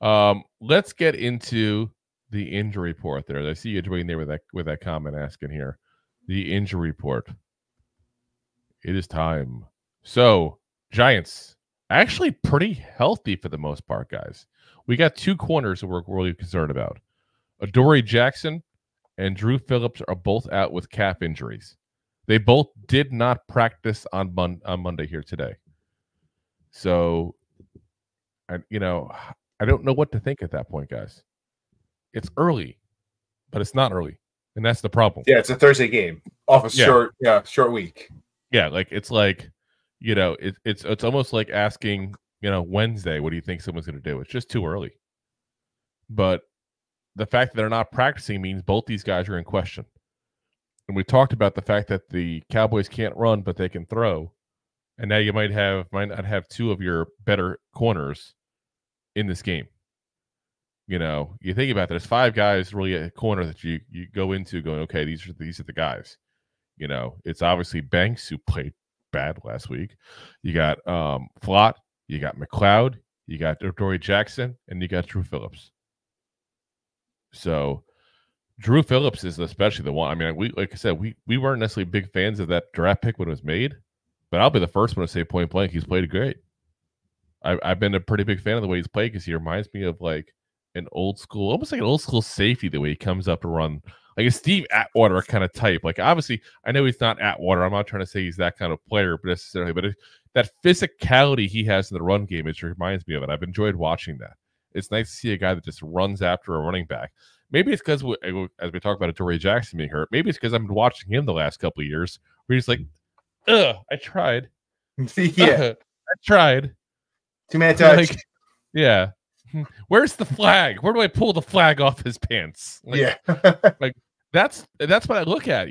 Let's get into the injury report there. I see you joining there with that comment asking here. The injury report. It is time. So, Giants actually pretty healthy for the most part, guys. We got two corners that we're really concerned about. Adoree Jackson and Drew Phillips are both out with calf injuries. They both did not practice on Monday here today. So, I don't know what to think at that point, guys. It's early, but it's not early, and that's the problem. Yeah, it's a Thursday game off a short week. Yeah, it's almost like asking, Wednesday, what do you think someone's going to do? It's just too early. But the fact that they're not practicing means both these guys are in question. And we talked about the fact that the Cowboys can't run, but they can throw. And now you might not have two of your better corners in this game. You think about it, there's five guys really at a corner that you go into going, okay, these are the guys. It's obviously Banks, who played bad last week. You got Flott, you got McCloud, you got Adoree Jackson, and you got Drew Phillips. So Drew Phillips is especially the one. I mean, like I said, we weren't necessarily big fans of that draft pick when it was made, but I'll be the first one to say point blank, he's played great. I've been a pretty big fan of the way he's played because he reminds me of like almost like an old school safety, the way he comes up to run. Like a Steve Atwater kind of type. Like, obviously, I know he's not Atwater. I'm not trying to say he's that kind of player necessarily, but that physicality he has in the run game, it reminds me of it. I've enjoyed watching that. It's nice to see a guy that just runs after a running back. Maybe it's because, as we talk about Adoree Jackson being hurt, maybe it's because I've been watching him the last couple of years where he's like, I tried. Yeah. I tried. Too many touch. Like, yeah. Where's the flag? Where do I pull the flag off his pants? Yeah. Like that's what I look at,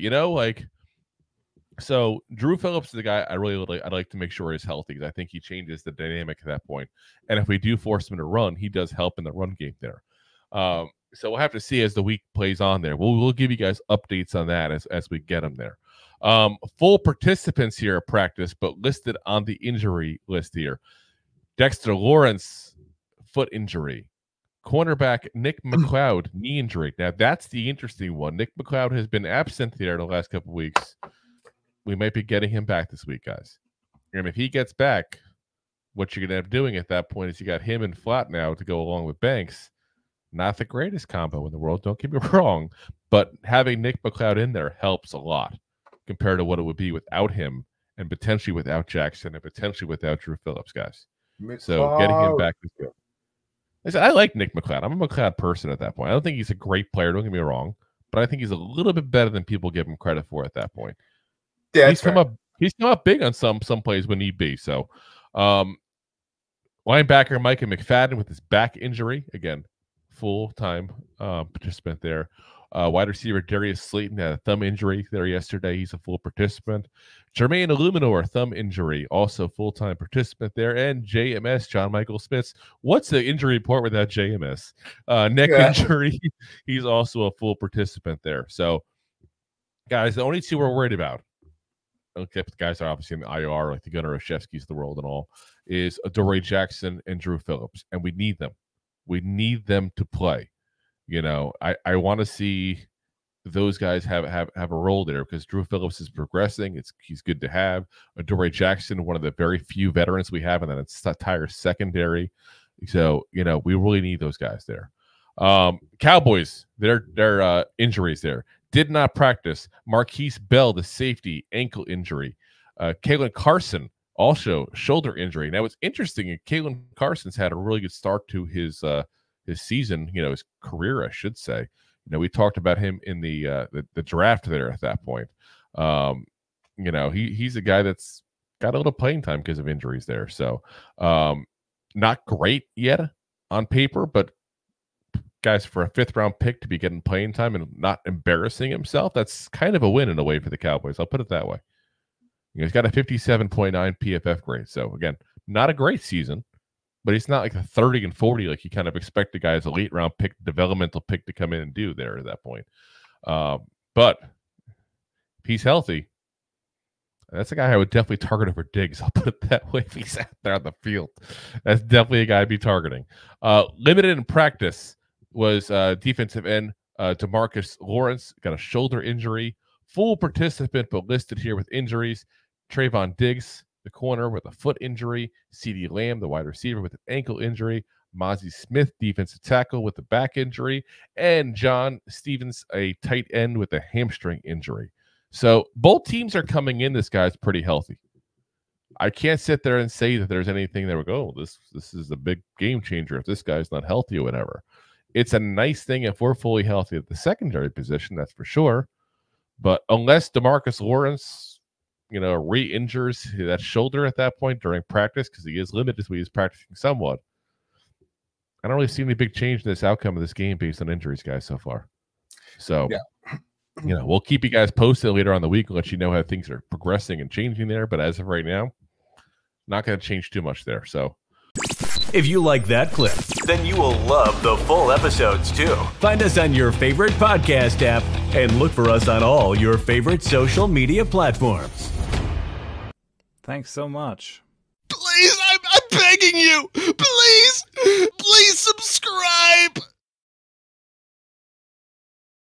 So Drew Phillips is the guy I'd like to make sure is healthy because I think he changes the dynamic at that point. And if we do force him to run, he does help in the run game there. So we'll have to see as the week plays on there. We'll give you guys updates on that as we get them there. Full participants here at practice, but listed on the injury list here. Dexter Lawrence, foot injury. Cornerback Nick McCloud, knee injury. Now, that's the interesting one. Nick McCloud has been absent there the last couple of weeks. We might be getting him back this week, guys. And if he gets back, what you're going to end up doing at that point is you got him and Flott now to go along with Banks. Not the greatest combo in the world, don't get me wrong, but having Nick McCloud in there helps a lot compared to what it would be without him and potentially without Jackson and potentially without Drew Phillips, guys. McCloud. So getting him back is good. I like Nick McCloud. I'm a McCloud person at that point. I don't think he's a great player, don't get me wrong, but I think he's a little bit better than people give him credit for at that point. Yeah, he's come up big on some plays when need be. So linebacker Micah McFadden with his back injury, again, full-time participant there. Wide receiver Darius Slayton had a thumb injury there yesterday. He's a full participant. Jermaine Illuminor, thumb injury, also full-time participant there. And JMS, John Michael Smith. What's the injury report without JMS? Neck injury. He's also a full participant there. So, guys, the only two we're worried about, except the guys are obviously in the IR, like the Gunnar Olszewski's of the world and all, is Adoree Jackson and Drew Phillips. And we need them. We need them to play. I want to see those guys have a role there because Drew Phillips is progressing. He's good to have. Adoree Jackson, one of the very few veterans we have in that entire secondary. So, we really need those guys there. Cowboys, their injuries there. Did not practice. Marquise Bell, the safety, ankle injury. Kalen Carson, also shoulder injury. Now, it's interesting. Kalen Carson's had a really good start to his season, his career, I should say. We talked about him in the draft there at that point. He's a guy that's got a little playing time because of injuries there. So, not great yet on paper, but guys, for a 5th round pick to be getting playing time and not embarrassing himself, that's kind of a win in a way for the Cowboys. I'll put it that way. He's got a 57.9 PFF grade. So again, not a great season, but he's not like a 30 and 40 like you kind of expect a guy as a late round pick, developmental pick to come in and do there at that point. But if he's healthy, That's a guy I would definitely target over Diggs. I'll put it that way if he's out there on the field. That's definitely a guy I'd be targeting. Limited in practice was defensive end DeMarcus Lawrence. Got a shoulder injury. Full participant, but listed here with injuries. Trayvon Diggs, the corner, with a foot injury. CeeDee Lamb, the wide receiver, with an ankle injury. Mozzie Smith, defensive tackle, with a back injury. And John Stevens, a tight end, with a hamstring injury. So both teams are coming in. This guy's pretty healthy. I can't sit there and say that there's anything that would go, this is a big game changer if this guy's not healthy or whatever. It's a nice thing if we're fully healthy at the secondary position, that's for sure. But unless DeMarcus Lawrence, re-injures that shoulder at that point during practice, because he is limited as he's practicing somewhat, I don't really see any big change in this outcome of this game based on injuries, guys, so far. So, we'll keep you guys posted later on in the week and let you know how things are progressing and changing there. But as of right now, not going to change too much there. So, if you like that clip, then you will love the full episodes too. Find us on your favorite podcast app and look for us on all your favorite social media platforms. Thanks so much. Please, I'm begging you. Please,